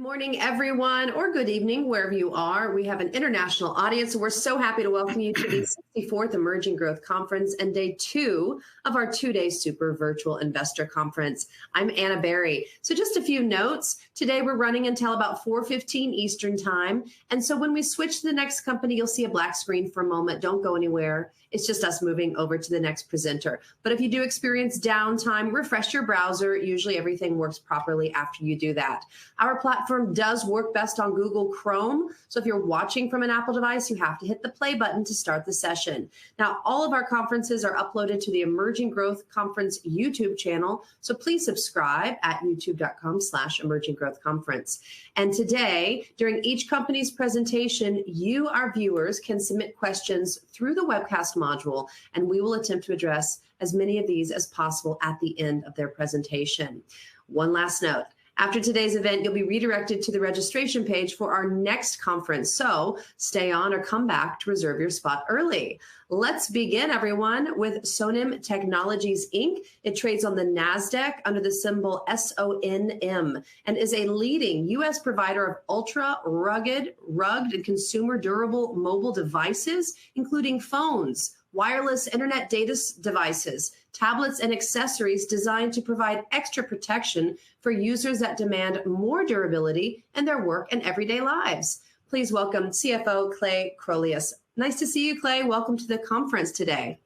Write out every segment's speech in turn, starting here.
Morning, everyone, or good evening, wherever you are. We have an international audience, so we're so happy to welcome you to the 64th Emerging Growth Conference and day 2 of our 2-day super virtual investor conference. I'm Anna Berry. So just a few notes. Today we're running until about 4:15 Eastern time. And so when we switch to the next company, you'll see a black screen for a moment. Don't go anywhere. It's just us moving over to the next presenter. But if you do experience downtime, refresh your browser. Usually everything works properly after you do that. Our platform does work best on Google Chrome. So if you're watching from an Apple device, you have to hit the play button to start the session. Now, all of our conferences are uploaded to the Emerging Growth Conference YouTube channel. So please subscribe at youtube.com/Emerging Growth Conference. And today, during each company's presentation, you, our viewers, can submit questions through the webcast module, and we will attempt to address as many of these as possible at the end of their presentation. One last note. After today's event, you'll be redirected to the registration page for our next conference. So stay on or come back to reserve your spot early. Let's begin, everyone, with Sonim Technologies, Inc. It trades on the NASDAQ under the symbol SONM and is a leading U.S. provider of ultra-rugged, and consumer durable mobile devices, including phones, wireless internet data devices, tablets, and accessories designed to provide extra protection for users that demand more durability in their work and everyday lives. Please welcome CFO Clay Crolius. Nice to see you, Clay. Welcome to the conference today.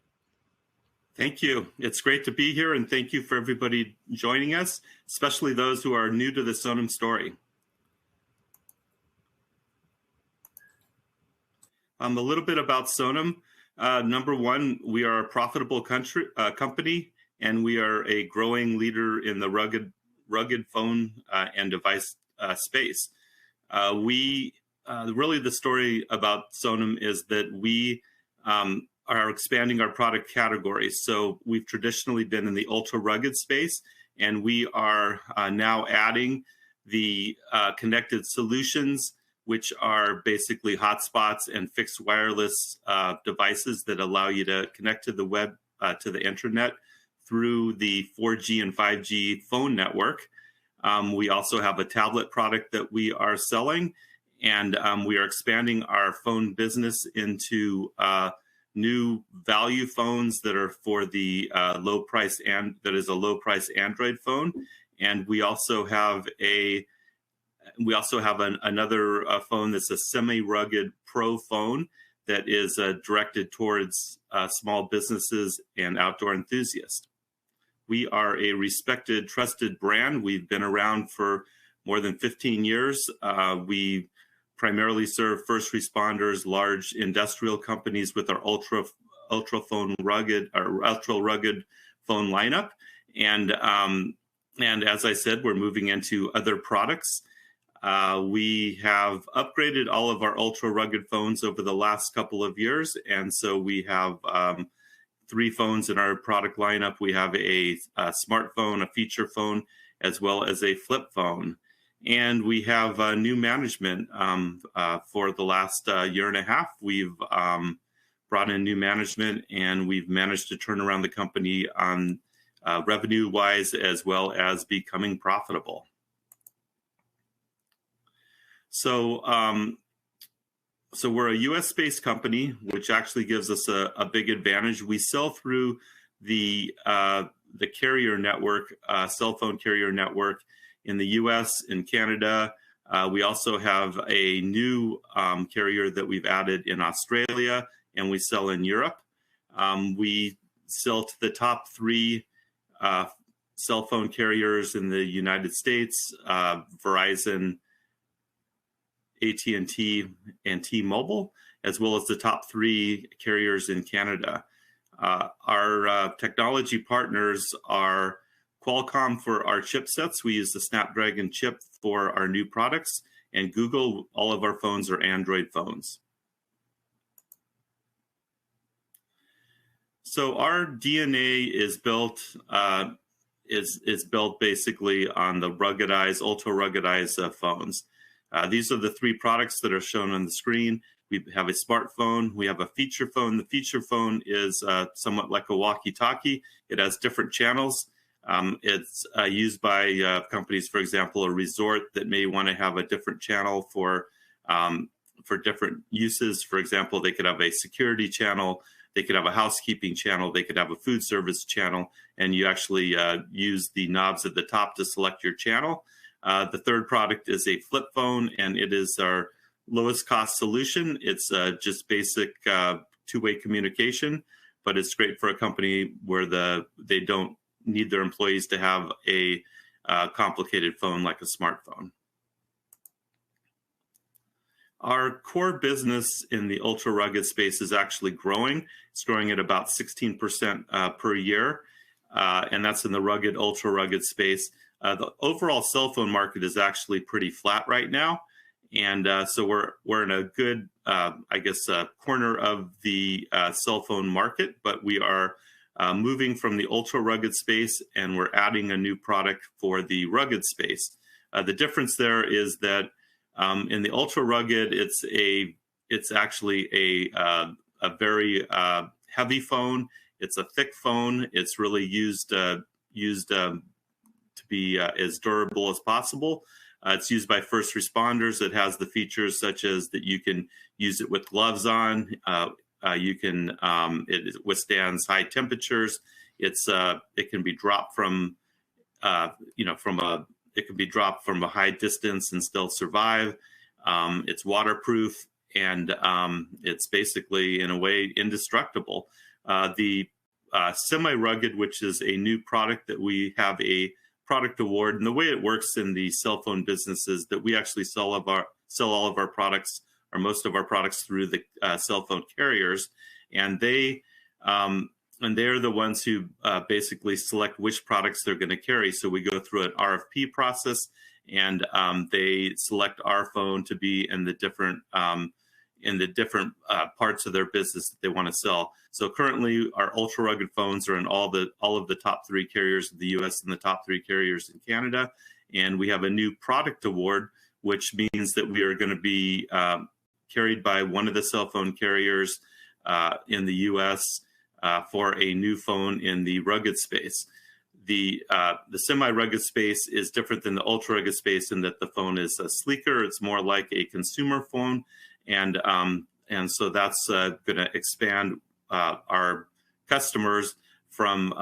Thank you. It's great to be here, and thank you for everybody joining us, especially those who are new to the Sonim story. A little bit about Sonim. Number one, we are a profitable company, and we are a growing leader in the rugged phone and device space. Really the story about Sonim is that we are expanding our product categories. So we've traditionally been in the ultra rugged space, and we are now adding the connected solutions, which are basically hotspots and fixed wireless devices that allow you to connect to the web, to the internet through the 4G and 5G phone network. We also have a tablet product that we are selling, and we are expanding our phone business into new value phones that are for the low price, and that is a low price Android phone. And we also have another phone that's a semi-rugged pro phone that is directed towards small businesses and outdoor enthusiasts. We are a respected, trusted brand. We've been around for more than 15 years. We primarily serve first responders, large industrial companies with our ultra rugged phone lineup. And as I said, we're moving into other products. We have upgraded all of our ultra rugged phones over the last couple of years. And so we have 3 phones in our product lineup. We have a smartphone, a feature phone, as well as a flip phone. And we have new management for the last year and a half. We've brought in new management, and we've managed to turn around the company on revenue-wise, as well as becoming profitable. So we're a U.S.-based company, which actually gives us a big advantage. We sell through the carrier network, cell phone carrier network in the U.S., in Canada. We also have a new carrier that we've added in Australia, and we sell in Europe. We sell to the top 3 cell phone carriers in the United States, Verizon, AT&T, and T-Mobile, as well as the top 3 carriers in Canada. Our technology partners are Qualcomm for our chipsets. We use the Snapdragon chip for our new products, and Google. All of our phones are Android phones. So our DNA is built basically on the ruggedized, ultra ruggedized phones. These are the 3 products that are shown on the screen. We have a smartphone. We have a feature phone. The feature phone is somewhat like a walkie-talkie. It has different channels It's used by companies, for example, a resort that may want to have a different channel for different uses. For example, they could have a security channel, they could have a housekeeping channel, they could have a food service channel, and you actually use the knobs at the top to select your channel. The third product is a flip phone, and it is our lowest cost solution. It's just basic two-way communication, but it's great for a company where they don't need their employees to have a complicated phone like a smartphone. Our core business in the ultra rugged space is actually growing. It's growing at about 16% per year, and that's in the rugged, ultra rugged space. The overall cell phone market is actually pretty flat right now, and so we're in a good, corner of the cell phone market. But we are moving from the ultra rugged space, and we're adding a new product for the rugged space. The difference there is that in the ultra rugged, it's actually a very heavy phone. It's a thick phone. It's really used to be as durable as possible. It's used by first responders. It has the features such as that you can use it with gloves on. It withstands high temperatures. It can be dropped from it can be dropped from a high distance and still survive. It's waterproof, and it's basically, in a way, indestructible. The semi-rugged, which is a new product that we have a product award, and the way it works in the cell phone business is that we actually sell all of our products, or most of our products, through the cell phone carriers, and they're the ones who basically select which products they're going to carry. So we go through an RFP process, and they select our phone to be in the different parts of their business that they want to sell. So currently, our ultra rugged phones are in all of the top 3 carriers in the U.S. and the top 3 carriers in Canada. And we have a new product award, which means that we are going to be carried by one of the cell phone carriers in the U.S. For a new phone in the rugged space. The semi-rugged space is different than the ultra-rugged space in that the phone is sleeker. It's more like a consumer phone, and so that's going to expand our customers from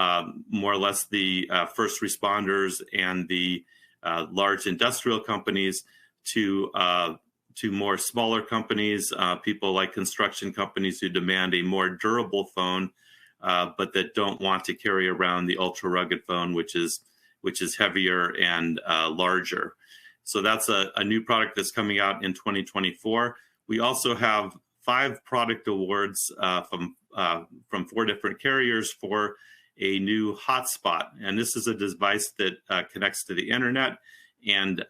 more or less the first responders and the large industrial companies to more smaller companies, people like construction companies who demand a more durable phone, but that don't want to carry around the ultra rugged phone, which is heavier and larger. So that's a new product that's coming out in 2024. We also have 5 product awards from 4 different carriers for a new hotspot, and this is a device that connects to the internet, and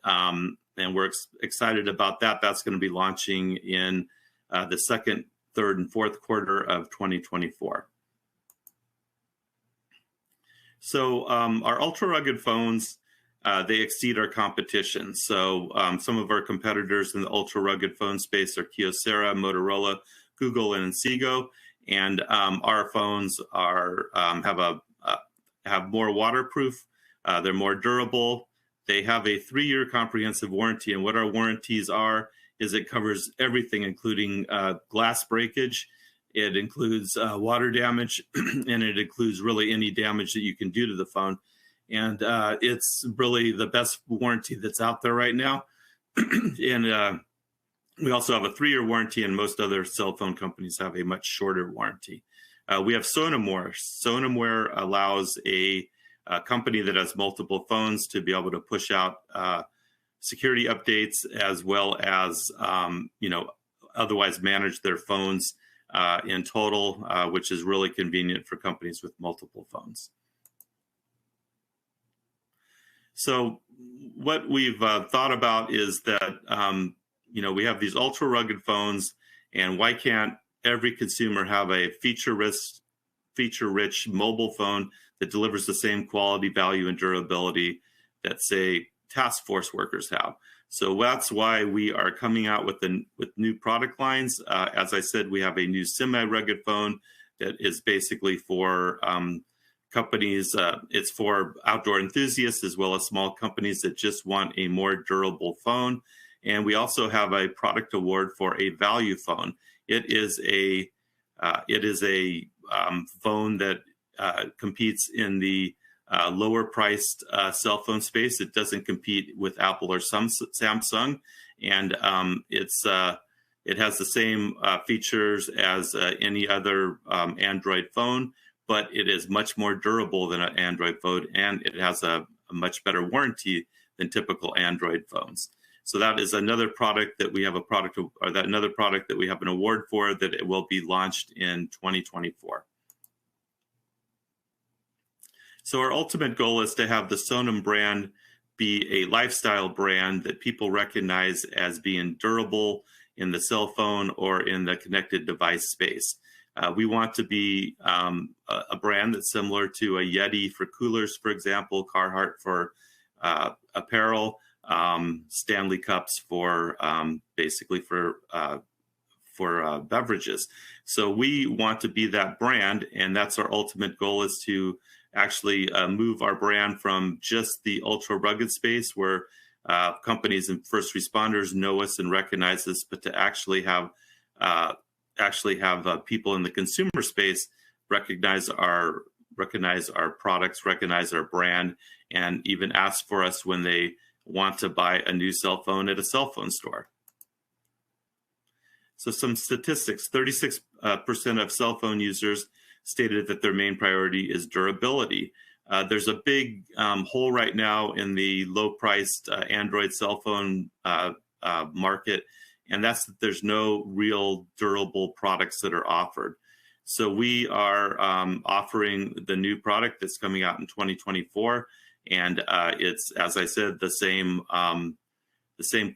we're excited about that. That's going to be launching in the second, third, and fourth quarter of 2024. So our ultra rugged phones, they exceed our competition. So some of our competitors in the ultra rugged phone space are Kyocera, Motorola, Google, and Inseego. And our phones have more waterproof. They're more durable. They have a 3-year comprehensive warranty. And what our warranties are is it covers everything, including glass breakage. It includes water damage, and it includes really any damage that you can do to the phone. And it's really the best warranty that's out there right now. And we also have a 3-year warranty, and most other cell phone companies have a much shorter warranty. We have SONM. SONM allows a company that has multiple phones to be able to push out security updates, as well as otherwise manage their phones in total, which is really convenient for companies with multiple phones. So what we've thought about is that we have these ultra rugged phones, and why can't every consumer have a feature-rich mobile phone that delivers the same quality, value, and durability that, say, task force workers have? So that's why we are coming out with new product lines. As I said, we have a new semi-rugged phone that is basically for companies. It's for outdoor enthusiasts as well as small companies that just want a more durable phone. And we also have a product award for a value phone. It is a phone that competes in the lower priced cell phone space. It doesn't compete with Apple or Samsung, and it has the same features as any other Android phone, but it is much more durable than an Android phone, and it has a much better warranty than typical Android phones. So that is another product that we have another product that we have an award for, that it will be launched in 2024. So our ultimate goal is to have the Sonim brand be a lifestyle brand that people recognize as being durable in the cell phone or in the connected device space. We want to be a brand that's similar to a Yeti for coolers, for example, Carhartt for apparel, Stanley cups for basically for beverages. So we want to be that brand, and that's our ultimate goal, is to actually move our brand from just the ultra rugged space where companies and first responders know us and recognize us, but to actually have people in the consumer space recognize our products, recognize our brand, and even ask for us when they want to buy a new cell phone at a cell phone store. So some statistics: 36% of cell phone users stated that their main priority is durability. There's a big hole right now in the low-priced Android cell phone market, and that's that there's no real durable products that are offered. So we are offering the new product that's coming out in 2024, and it's, as I said, the same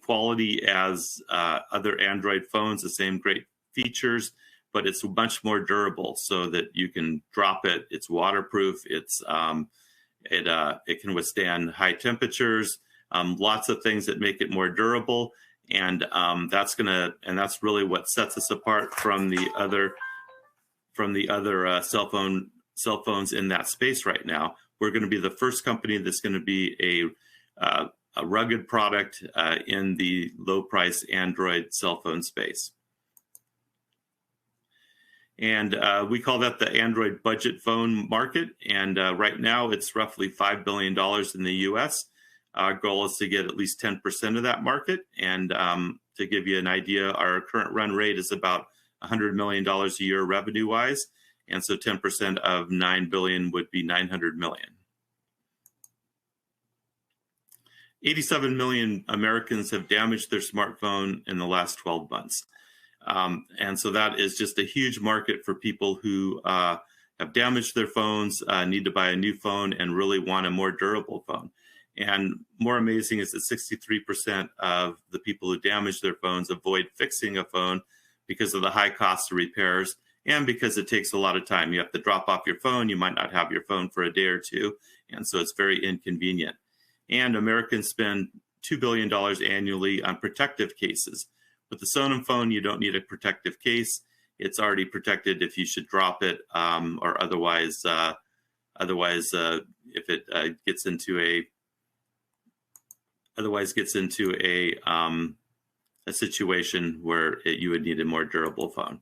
quality as other Android phones, the same great features, but it's much more durable, so that you can drop it. It's waterproof. It can withstand high temperatures. Lots of things that make it more durable, and that's really what sets us apart from the other cell phones in that space right now. We're going to be the first company that's going to be a rugged product in the low-price Android cell phone space. And we call that the Android budget phone market. And right now it's roughly $5 billion in the US. Our goal is to get at least 10% of that market. And to give you an idea, our current run rate is about $100 million a year revenue-wise. And so 10% of $9 billion would be $900 million. 87 million Americans have damaged their smartphone in the last 12 months. And so that is just a huge market for people who have damaged their phones, need to buy a new phone, and really want a more durable phone. And more amazing is that 63% of the people who damage their phones avoid fixing a phone because of the high cost of repairs and because it takes a lot of time. You have to drop off your phone. You might not have your phone for a day or two. And so it's very inconvenient. And Americans spend $2 billion annually on protective cases. With the Sonim phone, you don't need a protective case. It's already protected if you should drop it, or otherwise, if it gets into a situation where you would need a more durable phone.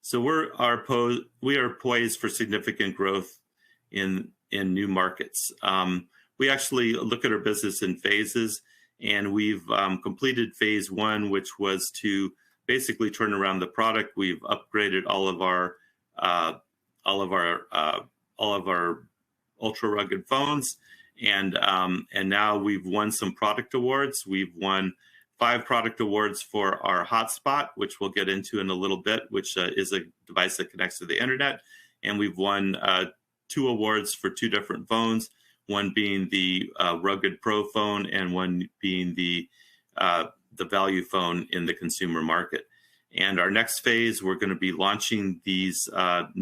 So we are poised for significant growth in new markets. We actually look at our business in phases. And we've completed phase one, which was to basically turn around the product. We've upgraded all of our ultra rugged phones, and now we've won some product awards. We've won 5 product awards for our hotspot, which we'll get into in a little bit, which is a device that connects to the internet. And we've won 2 awards for 2 different phones. One being the rugged pro phone, and one being the value phone in the consumer market. And our next phase, we're going to be launching these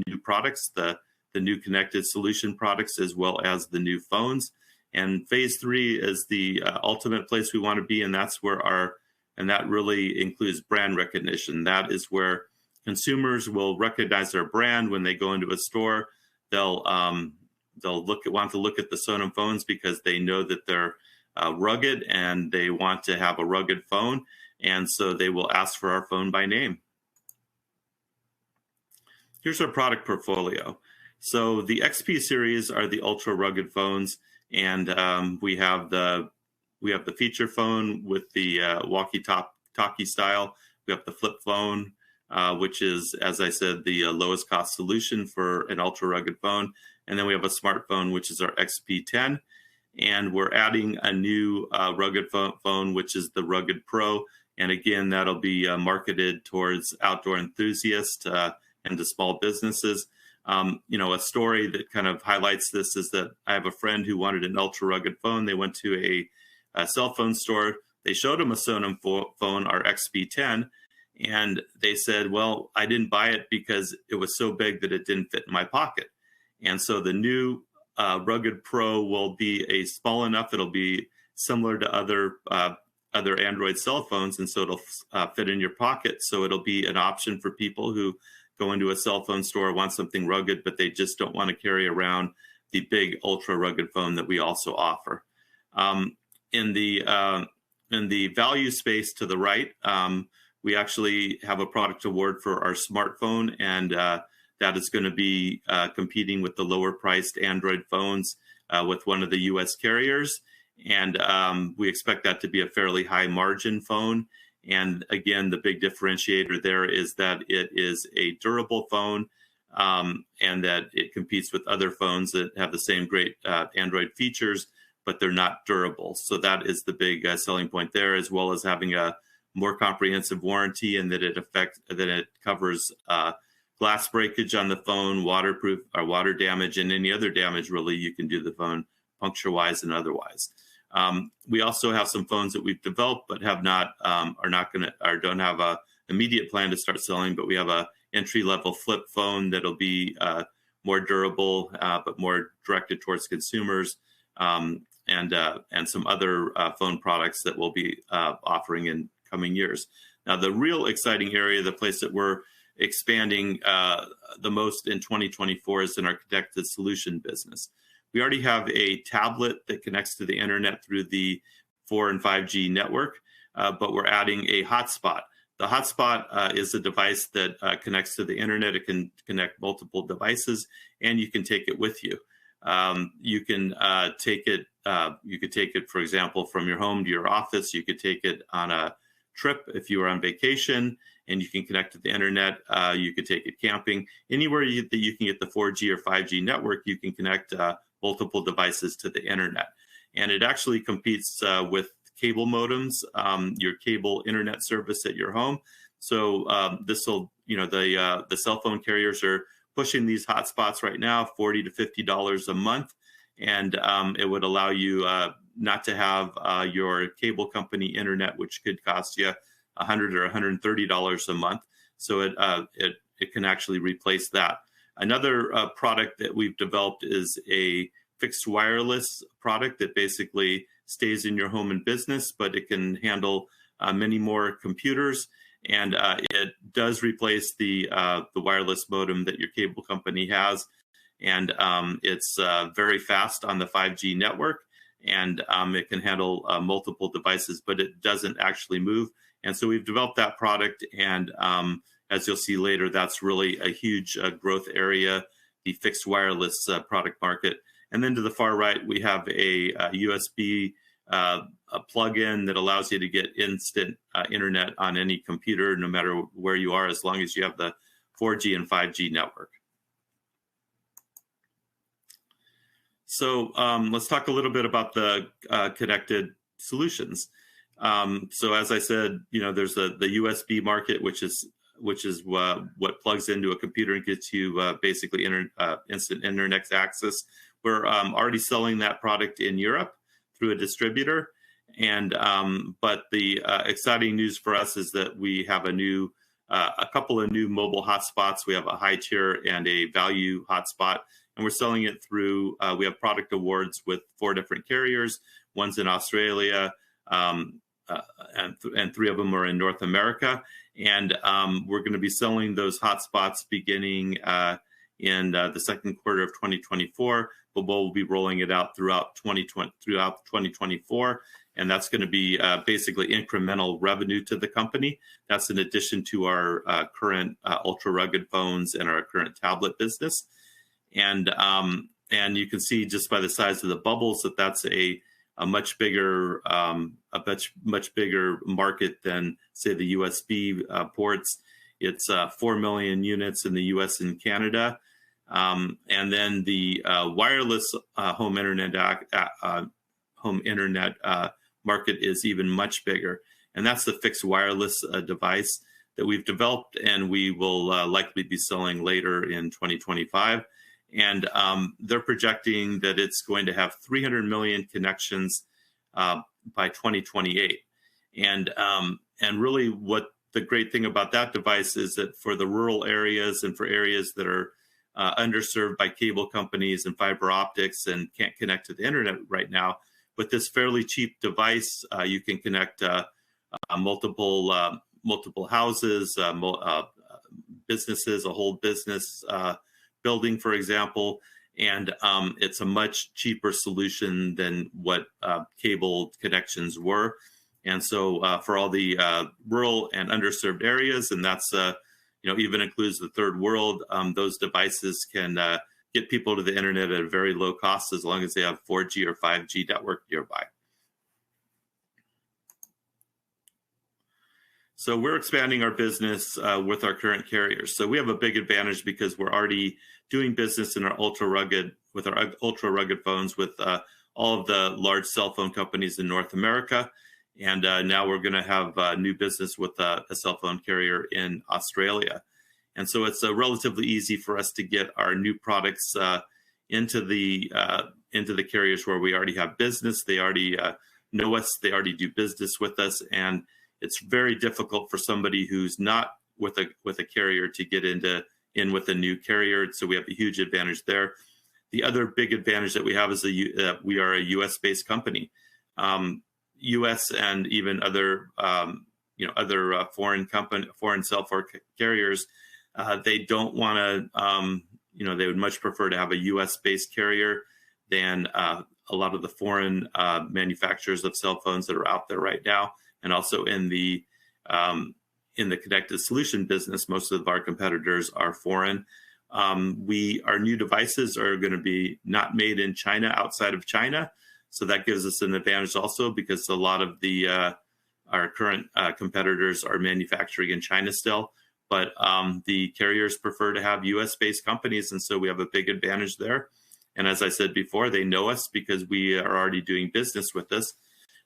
new products, the new connected solution products, as well as the new phones. And phase 3 is the ultimate place we want to be, and that's where that really includes brand recognition. That is where consumers will recognize their brand when they go into a store. They'll want to look at the Sonim phones because they know that they're rugged and they want to have a rugged phone, and so they will ask for our phone by name. Here's our product portfolio. So the XP series are the ultra rugged phones, and we have the feature phone with the walkie-talkie style. We have the flip phone, which is, as I said, the lowest cost solution for an ultra rugged phone. And then we have a smartphone, which is our XP10. And we're adding a new rugged phone, which is the Rugged Pro. And again, that'll be marketed towards outdoor enthusiasts and to small businesses. A story that kind of highlights this is that I have a friend who wanted an ultra rugged phone. They went to a cell phone store. They showed him a Sonim phone, our XP10, and they said, well, I didn't buy it because it was so big that it didn't fit in my pocket. And so the new Rugged Pro will be small enough, it'll be similar to other Android cell phones, and so it'll fit in your pocket. So it'll be an option for people who go into a cell phone store, want something rugged, but they just don't want to carry around the big ultra rugged phone that we also offer. In the value space to the right, we actually have a product award for our smartphone, and that is going to be competing with the lower priced Android phones with one of the US carriers. And we expect that to be a fairly high margin phone. And again, the big differentiator there is that it is a durable phone, and that it competes with other phones that have the same great Android features, but they're not durable. So that is the big selling point there, as well as having a more comprehensive warranty, and that it covers glass breakage on the phone, waterproof or water damage, and any other damage really you can do the phone puncture-wise and otherwise. We also have some phones that we've developed but have not don't have a immediate plan to start selling, but we have a entry-level flip phone that'll be more durable but more directed towards consumers, and some other phone products that we'll be offering in coming years. Now, the real exciting area, the place that we're expanding the most in 2024 is in our connected solution business. We already have a tablet that connects to the internet through the 4 and 5G network, but we're adding a hotspot. The hotspot is a device that connects to the internet. It can connect multiple devices, and you can take it with you. You can take it. You could take it, for example, from your home to your office. You could take it on a trip if you were on vacation, and you can connect to the internet. You could take it camping. Anywhere that you can get the 4G or 5G network, you can connect multiple devices to the internet. And it actually competes with cable modems, your cable internet service at your home. So this will, the cell phone carriers are pushing these hotspots right now, $40 to $50 a month. And it would allow you not to have your cable company internet, which could cost you $100 or $130 a month. So it can actually replace that. Another product that we've developed is a fixed wireless product that basically stays in your home and business, but it can handle many more computers. And it does replace the wireless modem that your cable company has. And it's very fast on the 5G network, and it can handle multiple devices, but it doesn't actually move. And so we've developed that product, and as you'll see later, that's really a huge growth area, the fixed wireless product market. And then to the far right, we have a USB a plug-in that allows you to get instant internet on any computer, no matter where you are, as long as you have the 4G and 5G network. So let's talk a little bit about the connected solutions. So as I said, there's the USB market, which is what plugs into a computer and gets you basically instant internet access. We're already selling that product in Europe through a distributor, and but the exciting news for us is that we have a couple of new mobile hotspots. We have a high tier and a value hotspot, and we're selling it through. We have product awards with 4 different carriers. One's in Australia, and 3 of them are in North America. And we're going to be selling those hotspots beginning in the second quarter of 2024, but we'll be rolling it out throughout 2024. And that's going to be basically incremental revenue to the company. That's in addition to our current ultra rugged phones and our current tablet business. And you can see just by the size of the bubbles that that's a much bigger market than, say, the USB ports. It's 4 million units in the US and Canada. And then the wireless home internet market is even much bigger. And that's the fixed wireless device that we've developed, and we will likely be selling later in 2025. And they're projecting that it's going to have 300 million connections by 2028. And really what the great thing about that device is that for the rural areas and for areas that are underserved by cable companies and fiber optics and can't connect to the internet right now, with this fairly cheap device, you can connect multiple houses, businesses, a whole business building, for example, and it's a much cheaper solution than what cable connections were. And so for all the rural and underserved areas, and that's even includes the third world, those devices can get people to the internet at a very low cost as long as they have 4G or 5G network nearby. So we're expanding our business with our current carriers. So we have a big advantage because we're already doing business in our ultra rugged phones with all of the large cell phone companies in North America. And now we're going to have new business with a cell phone carrier in Australia. And so it's relatively easy for us to get our new products into the carriers where we already have business. They already know us. They already do business with us. And it's very difficult for somebody who's not with a carrier to get in with a new carrier. So we have a huge advantage there. The other big advantage that we have is that we are a U.S.-based company. U.S. and even other foreign cell phone carriers, they don't want to. They would much prefer to have a U.S.-based carrier than a lot of the foreign manufacturers of cell phones that are out there right now, and also in the connected solution business, most of our competitors are foreign. Our new devices are going to be not made in China, outside of China. So that gives us an advantage also, because a lot of our current competitors are manufacturing in China still, but the carriers prefer to have US-based companies, and so we have a big advantage there. And as I said before, they know us because we are already doing business with us.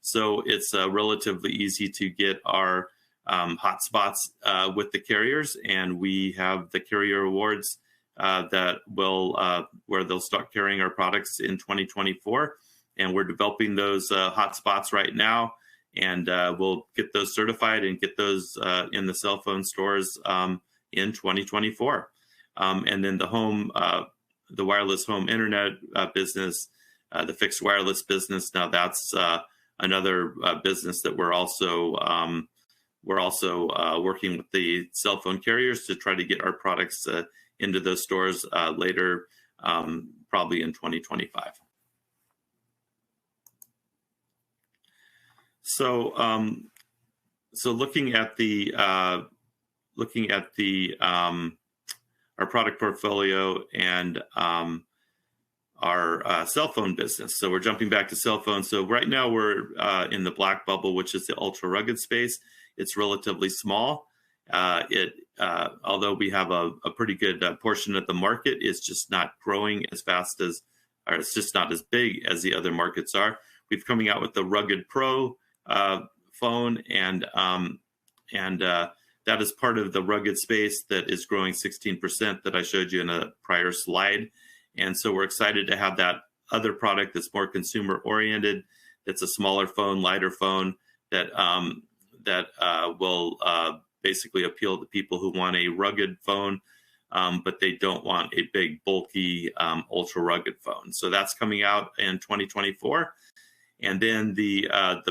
So it's relatively easy to get our hotspots with the carriers, and we have the carrier awards that will where they'll start carrying our products in 2024. And we're developing those hotspots right now, and we'll get those certified and get those in the cell phone stores in 2024. And then the wireless home internet business, the fixed wireless business. Now that's another business that we're also working with the cell phone carriers to try to get our products into those stores later, probably in 2025. So looking at our product portfolio and our cell phone business. So we're jumping back to cell phones. So right now we're in the black bubble, which is the ultra rugged space. It's relatively small. Although we have a pretty good portion of the market, it's just not growing as fast as, or it's just not as big as the other markets are. We've coming out with the Rugged Pro phone, and that is part of the rugged space that is growing 16% that I showed you in a prior slide. And so we're excited to have that other product that's more consumer oriented, that's a smaller phone, lighter phone, that will basically appeal to people who want a rugged phone, but they don't want a big, bulky, ultra rugged phone. So that's coming out in 2024. And then the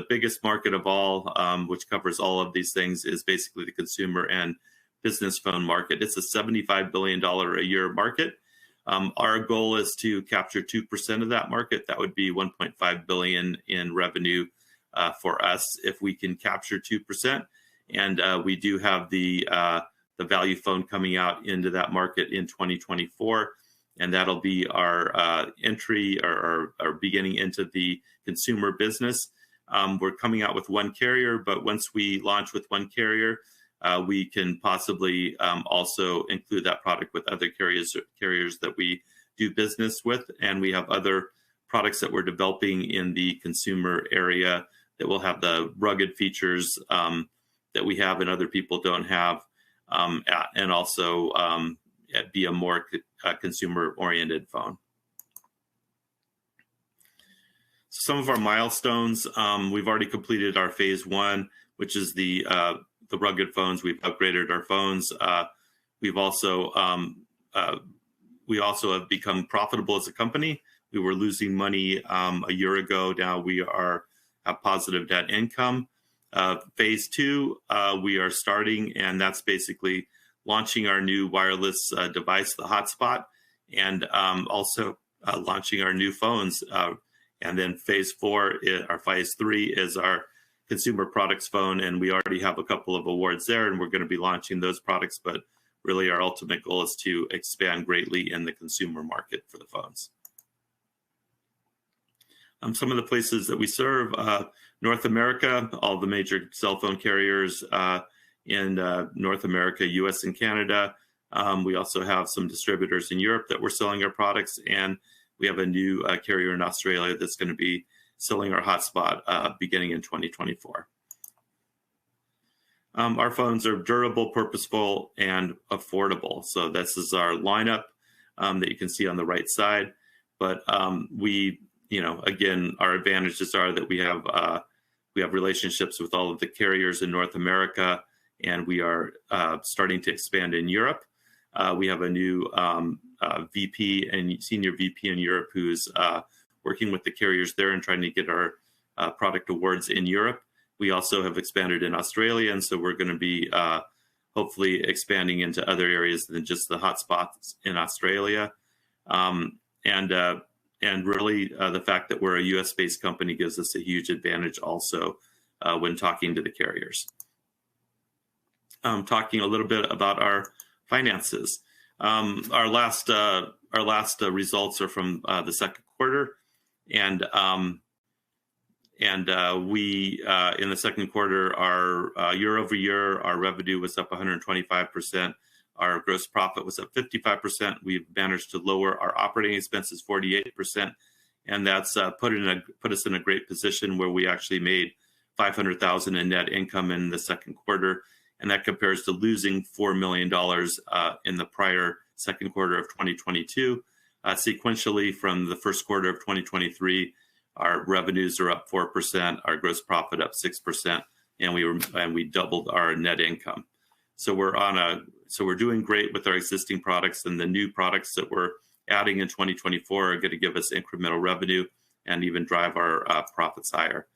biggest market of all, which covers all of these things, is basically the consumer and business phone market. It's a $75 billion a year market. Our goal is to capture 2% of that market. That would be $1.5 billion in revenue for us if we can capture 2%. And we do have the value phone coming out into that market in 2024. And that'll be our entry or beginning into the consumer business. We're coming out with one carrier, but once we launch with one carrier, we can possibly also include that product with other carriers that we do business with. And we have other products that we're developing in the consumer area that will have the rugged features that we have and other people don't have, and also be a more consumer-oriented phone. So some of our milestones, we've already completed our phase 1, which is the rugged phones. We've upgraded our phones. We also have become profitable as a company. We were losing money a year ago. Now we have positive net income. Phase 2, we are starting, and that's basically launching our new wireless device, the hotspot, and also launching our new phones. And then phase 4, phase 3 is our consumer products phone, and we already have a couple of awards there, and we're going to be launching those products. But really, our ultimate goal is to expand greatly in the consumer market for the phones. Some of the places that we serve, North America, all the major cell phone carriers in North America, US and Canada. We also have some distributors in Europe that we're selling our products, and we have a new carrier in Australia that's going to be selling our hotspot beginning in 2024. Our phones are durable, purposeful, and affordable. So this is our lineup that you can see on the right side. But again, our advantages are that we have relationships with all of the carriers in North America, and we are starting to expand in Europe. We have a new VP and senior VP in Europe who's working with the carriers there and trying to get our product awards in Europe. We also have expanded in Australia, and so we're going to be hopefully expanding into other areas than just the hotspots in Australia. And really, the fact that we're a US-based company gives us a huge advantage also when talking to the carriers. Talking a little bit about our finances. Our last results are from the second quarter, and we in the second quarter, our year over year, our revenue was up 125%. Our gross profit was up 55%. We've managed to lower our operating expenses 48%, and that's put us in a great position where we actually made $500,000 in net income in the second quarter, and that compares to losing $4 million in the prior second quarter of 2022. Sequentially, from the first quarter of 2023, our revenues are up 4%, our gross profit up 6%, and we doubled our net income. So we're doing great with our existing products, and the new products that we're adding in 2024 are going to give us incremental revenue and even drive our profits higher.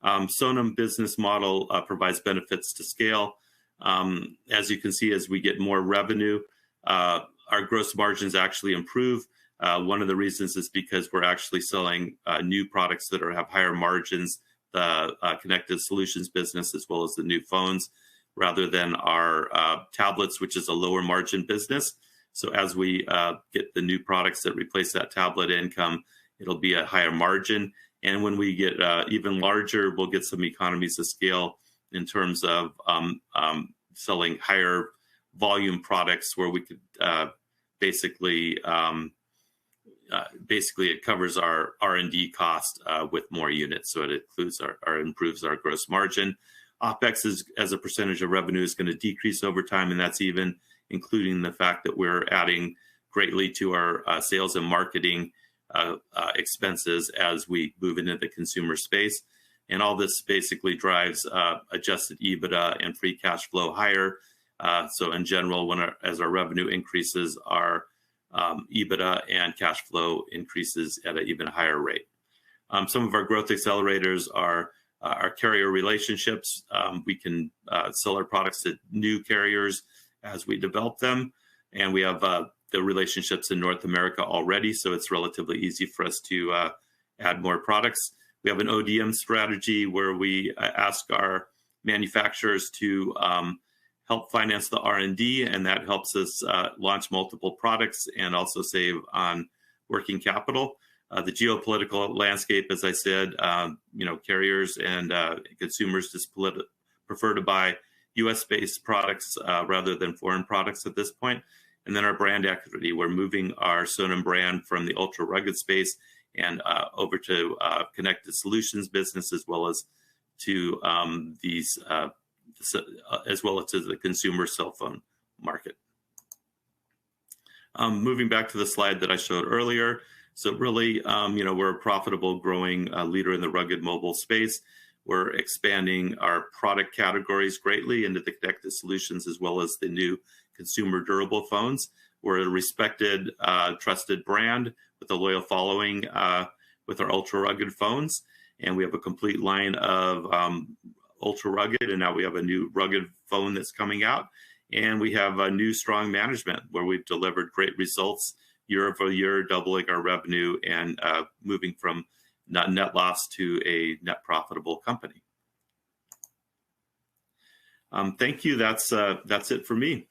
SONM business model provides benefits to scale. As you can see, as we get more revenue, our gross margins actually improve. One of the reasons is because we're actually selling new products that have higher margins, the connected solutions business, as well as the new phones, rather than our tablets, which is a lower margin business. So as we get the new products that replace that tablet income, it'll be a higher margin. And when we get even larger, we'll get some economies of scale in terms of selling higher volume products where we could basically it covers our R&D cost with more units. So it includes our improves our gross margin. OpEx as a percentage of revenue is going to decrease over time, and that's even including the fact that we're adding greatly to our sales and marketing expenses as we move into the consumer space. And all this basically drives adjusted EBITDA and free cash flow higher. So in general, as our revenue increases, our EBITDA and cash flow increases at an even higher rate. Some of our growth accelerators are our carrier relationships. We can sell our products to new carriers as we develop them. And we have the relationships in North America already, so it's relatively easy for us to add more products. We have an ODM strategy where we ask our manufacturers to help finance the R&D, and that helps us launch multiple products and also save on working capital. The geopolitical landscape, as I said, carriers and consumers just prefer to buy U.S.-based products rather than foreign products at this point. And then our brand equity, we're moving our SONM brand from the ultra rugged space and over to connected solutions business, as well as to the consumer cell phone market. Moving back to the slide that I showed earlier. So really, we're a profitable, growing leader in the rugged mobile space. We're expanding our product categories greatly into the connected solutions as well as the new consumer durable phones. We're a respected, trusted brand with a loyal following with our ultra rugged phones. And we have a complete line of ultra rugged, and now we have a new rugged phone that's coming out. And we have a new strong management where we've delivered great results year over year, doubling our revenue and moving from net loss to a net profitable company. Thank you. That's it for me.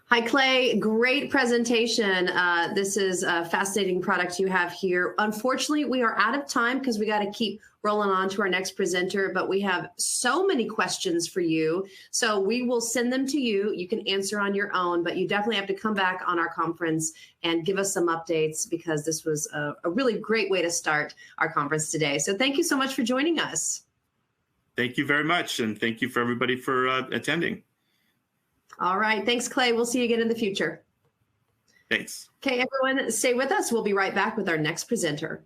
Hi, Clay. Great presentation. This is a fascinating product you have here. Unfortunately, we are out of time because we got to keep rolling on to our next presenter, but we have so many questions for you. So we will send them to you. You can answer on your own, but you definitely have to come back on our conference and give us some updates because this was a really great way to start our conference today. So thank you so much for joining us. Thank you very much. And thank you for everybody for attending. All right. Thanks, Clay. We'll see you again in the future. Thanks. Okay, everyone, stay with us. We'll be right back with our next presenter.